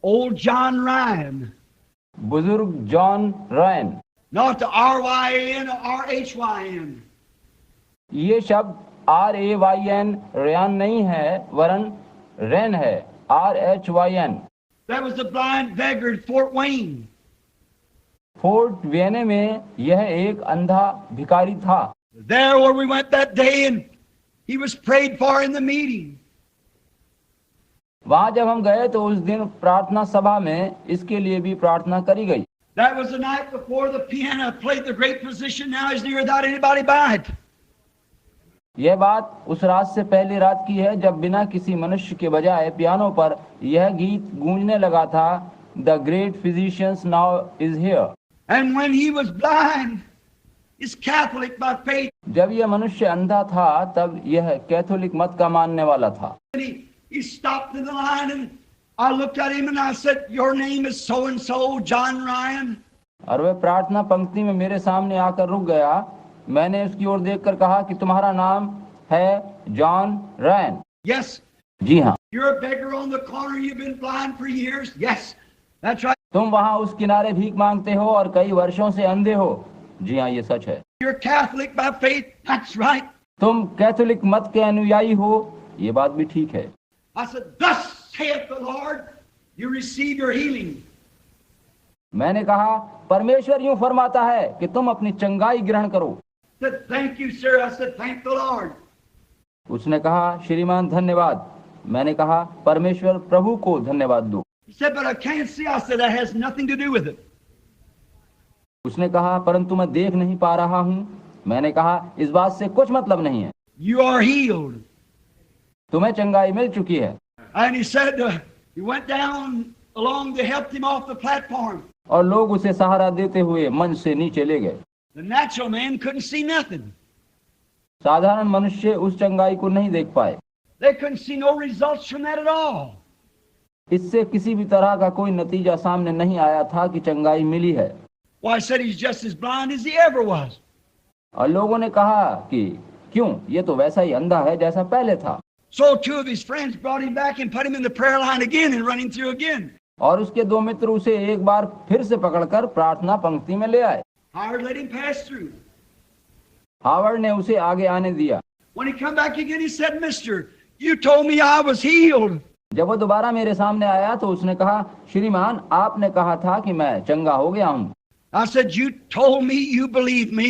Old John Ryan. बुजुर्ग John Ryan. Not the R-Y-N or R-H-Y-N. ये शब्द RAYN Ryan नहीं है, वरन रैन है, RHYN। That was the blind beggar at Fort Wayne. Fort Wayne में यह एक अंधा भिखारी था। There where we went that day and he was prayed for in the meeting. वहां जब हम गए तो उस दिन प्रार्थना सभा में इसके लिए भी प्रार्थना करी गई। That was the night before the piano played the great position now is near without anybody by it. यह बात उस रात से पहली रात की है जब बिना किसी मनुष्य के बजाय पियानो पर यह गीत गूंजने लगा था, the great physicians now is here. And when he was blind, is Catholic by faith. जब यह मनुष्य अंधा था तब यह कैथोलिक मत का मानने वाला था। He stopped in the line and I looked at him and I said, your name is so and so, John Ryan. और वह प्रार्थना पंक्ति में मेरे सामने आकर रुक गया। मैंने उसकी ओर देखकर कहा कि तुम्हारा नाम है जॉन रैन। Yes. जी हाँ। You're a beggar on the corner. You've been blind for years. Yes, that's right. तुम वहाँ उस किनारे भीख मांगते हो और कई वर्षों से अंधे हो। जी हाँ, ये सच है। You're Catholic by faith. That's right. तुम कैथोलिक मत के अनुयायी हो, ये बात भी ठीक है। I said, thus saith the Lord, you receive your healing. मैंने कहा, परमेश्वर यूं फरमाता है कि तुम अपनी चंगाई ग्रहण करो। Said, thank you, sir. I said, thank the Lord. उसने कहा, श्रीमान धन्यवाद। मैंने कहा, परमेश्वर प्रभु को धन्यवाद दो। He said, but I can't see. I said, that has nothing to do with it. उसने कहा, परंतु मैं देख नहीं पा रहा हूं। मैंने कहा, इस बात से कुछ मतलब नहीं है। You are healed. तुम्हें चंगाई मिल चुकी है। And he said, he went down along to help him off the platform. और लोग उसे सहारा देते हुए मंच से नीचे ले गए। The natural man couldn't see nothing. साधारण मनुष्य उस चंगाई को नहीं देख पाए। They couldn't see no results from that at all. इससे किसी भी तरह का कोई नतीजा सामने नहीं आया था कि चंगाई मिली है। Well, I said he's just as blind as he ever was. और लोगों ने कहा कि क्यों, ये तो वैसा ही अंधा है जैसा पहले था। So two of his friends brought him back and put him in the prayer line again and running through again. और उसके दो मित्र उसे एक बार फिर से पकड़कर प्रार्थना पंक्ति में ले आए। Howard let him pass through. Howard ने उसे आगे आने दिया। When he come back again, he said, Mister, you told me I was healed. जब वो दोबारा मेरे सामने आया तो उसने कहा, श्रीमान आपने कहा था कि मैं चंगा हो गया हूँ। I said, you told me you believe me.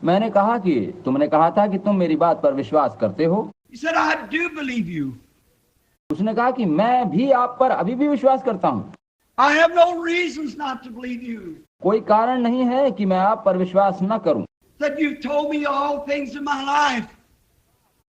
मैंने कहा कि तुमने कहा था कि तुम मेरी बात पर विश्वास करते हो। He said, I do believe you. उसने कहा कि मैं भी आप पर अभी भी विश्वास करता हूँ। I have no reasons not to believe you. कोई कारण नहीं है कि मैं आप पर विश्वास न करूं। That you've told me all things in my life.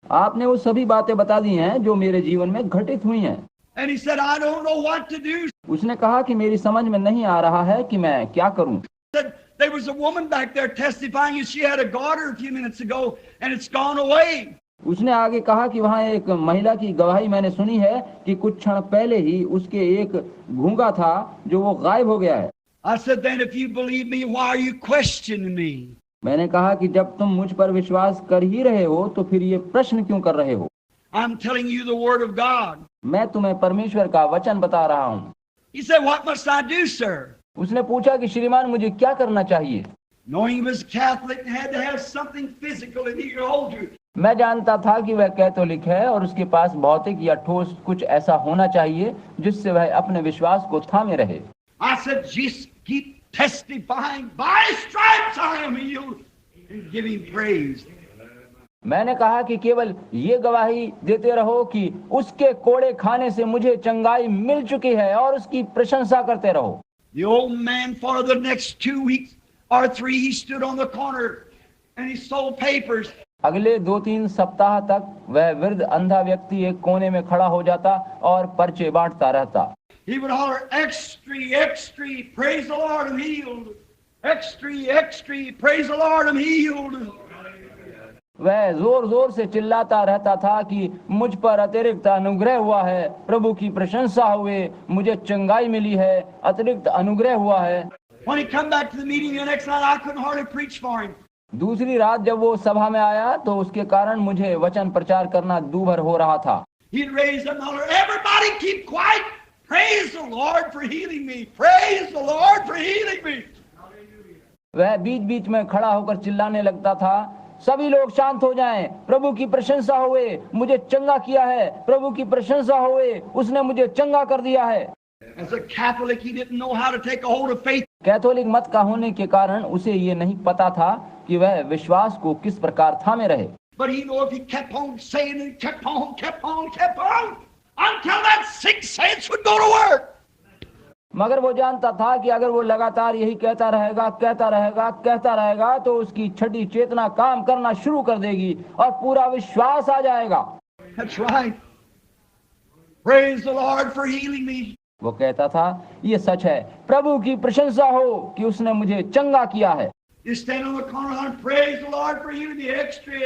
आपने वो सभी बातें बता दी हैं जो मेरे जीवन में घटित हुई हैं। And he said, I don't know what to do. उसने कहा कि मेरी समझ में नहीं आ रहा है कि मैं क्या करूं। Said there was a woman back there testifying and she had a daughter a few minutes ago and it's gone away. उसने आगे कहा कि वहाँ एक महिला की गवाही मैंने सुनी है कि कुछ क्षण पहले ही उसके एक गूंगा था जो वो गायब हो गया है। I said, then if you believe me, why are you questioning me? मैंने कहा कि जब तुम मुझ पर विश्वास कर ही रहे हो तो फिर ये प्रश्न क्यों कर रहे हो। I'm telling you the word of God. मैं तुम्हें परमेश्वर का वचन बता रहा हूँ। He said, what must I do, sir? उसने पूछा कि श्रीमान मुझे क्या करना चाहिए। Knowing he was Catholic and had to have something physical and he could hold you. मैं जानता था कि वह कैथोलिक है और उसके पास भौतिक या ठोस कुछ ऐसा होना चाहिए जिससे वह अपने विश्वास को थामे रहे। I said, just keep testifying, by stripes I am healed, and give him praise. मैंने कहा कि केवल ये गवाही देते रहो कि उसके कोड़े खाने से मुझे चंगाई मिल चुकी है और उसकी प्रशंसा करते रहो। The old man for the next 2 weeks or 3 he stood on the corner and he sold papers. अगले 2-3 सप्ताह तक वह वृद्ध अंधा व्यक्ति एक कोने में खड़ा हो जाता और पर्चे बांटता रहता। He would holler, extra, extra, praise the Lord, I'm healed. Extra, extra, praise the Lord, I'm healed. वह जोर जोर से चिल्लाता रहता था कि मुझ पर अतिरिक्त अनुग्रह हुआ है, प्रभु की प्रशंसा हुए, मुझे चंगाई मिली है, अतिरिक्त अनुग्रह हुआ है। When he come back to the meeting the next night, I couldn't hardly preach for him. दूसरी रात जब वो सभा में आया तो उसके कारण मुझे वचन प्रचार करना दूभर हो रहा था। He'd raise up and holler, everybody keep quiet. Praise the Lord for healing me. Praise the Lord for healing me. वह बीच बीच में खड़ा होकर चिल्लाने लगता था, सभी लोग शांत हो जाएं, प्रभु की प्रशंसा होवे, मुझे चंगा किया है, प्रभु की प्रशंसा होवे, उसने मुझे चंगा कर दिया है। As a Catholic, he didn't know how to take a hold of faith. Catholic मत का होने के कारण उसे ये नहीं पता था कि वह विश्वास को किस प्रकार थामे रहे। But he knew if he kept on saying it, kept on, until that sixth sense would go to work. मगर वो जानता था कि अगर वो लगातार यही कहता रहेगा तो उसकी छठी चेतना काम करना शुरू कर देगी और पूरा विश्वास आ जाएगा। That's right. Praise the Lord for healing me. वो कहता था, ये सच है, प्रभु की प्रशंसा हो कि उसने मुझे चंगा किया है। You stand on the corner and praise the Lord for healing me. Extra.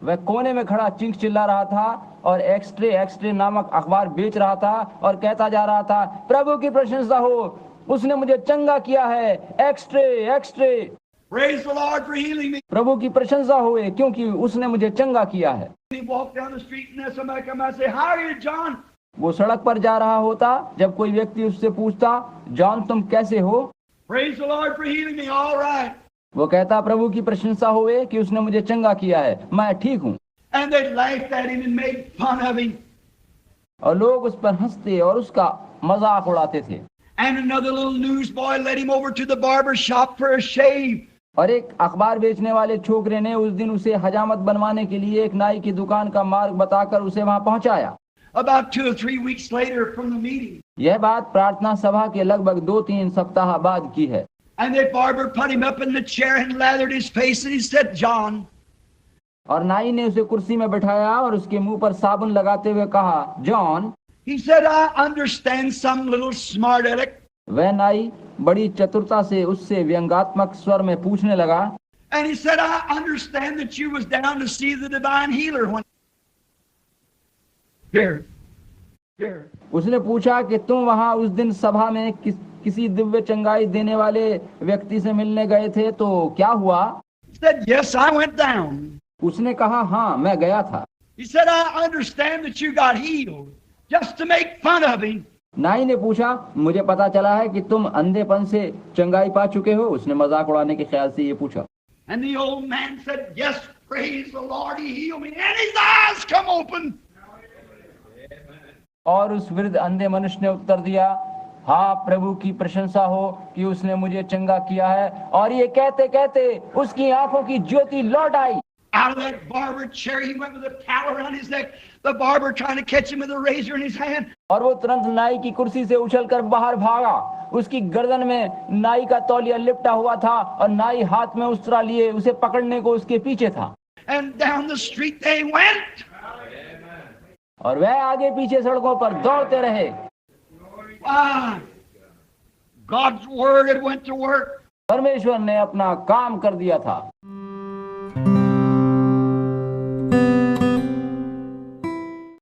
वह कोने में खड़ा चीख चिल्ला रहा था और एक्सट्रे नामक अखबार बेच रहा था और कहता जा रहा था, प्रभु की प्रशंसा हो, उसने मुझे चंगा किया है। एक्सट्रे। Praise the Lord for healing me. प्रभु की प्रशंसा होए क्योंकि उसने मुझे चंगा किया है। He walked down the street and then somebody come out and say, "How are you, John?" वो सड़क पर जा रहा होता, जब कोई व्यक्ति उससे पूछता, जॉन तुम कैसे हो? Praise the Lord for healing me. All right. वो कहता, प्रभु की प्रशंसा होए कि उसने मुझे चंगा किया है, मैं ठीक हूँ। And they laughed at him and made fun of him. और लोग उस पर हंसते और उसका मजाक उड़ाते थे। And another little newsboy led him over to the barber shop for a shave. और एक अखबार बेचने वाले छोकरे ने उस दिन उसे हजामत बनवाने के लिए एक नाई की दुकान का मार्ग बताकर उसे वहां पहुंचाया। About 2 or 3 weeks later from the meeting. यह बात प्रार्थना सभा के लगभग 2-3 सप्ताह बाद की है। And the barber put him up in the chair and lathered his face and he said, "John." और नाई ने उसे कुर्सी में बैठाया और उसके मुंह पर साबुन लगाते हुए कहा, John. He said, "I understand some little smart aleck." वह नाई बड़ी चतुरता से उससे व्यंग्यात्मक स्वर में पूछने लगा। And he said, "I understand that you was down to see the divine healer when." Here. उसने पूछा कि तुम वहां उस दिन सभा में किसी दिव्य चंगाई देने वाले व्यक्ति से मिलने गए थे, तो क्या हुआ? He said, "Yes, I went down." उसने कहा, हाँ मैं गया था। He said, "I understand that you got healed just to make fun of him." नाई ने पूछा, मुझे पता चला है कि तुम अंधेपन से चंगाई पा चुके हो। उसने मजाक उड़ाने के ख्याल से ये पूछा। And the old man said, "Yes, praise the Lord, he healed me." And his eyes come open. और उस वृद्ध अंधे मनुष्य ने उत्तर दिया, हाँ प्रभु की प्रशंसा हो कि उसने मुझे चंगा किया है। और ये कहते कहते उसकी आंखों की ज्योति लौट आई। Out of that barber chair, he went with a towel around his neck. The barber trying to catch him with a razor in his hand. और वो तुरंत नाई की कुर्सी से उछलकर बाहर भागा। उसकी गर्दन में नाई का तौलिया लिपटा हुआ था और नाई हाथ में उस्तरा लिए उसे पकड़ने को उसके पीछे था। And down the street they went. और वह आगे पीछे सड़कों पर दौड़ते रहे। Wow. God's word had went to work. परमेश्वर ने अपना काम कर दिया था।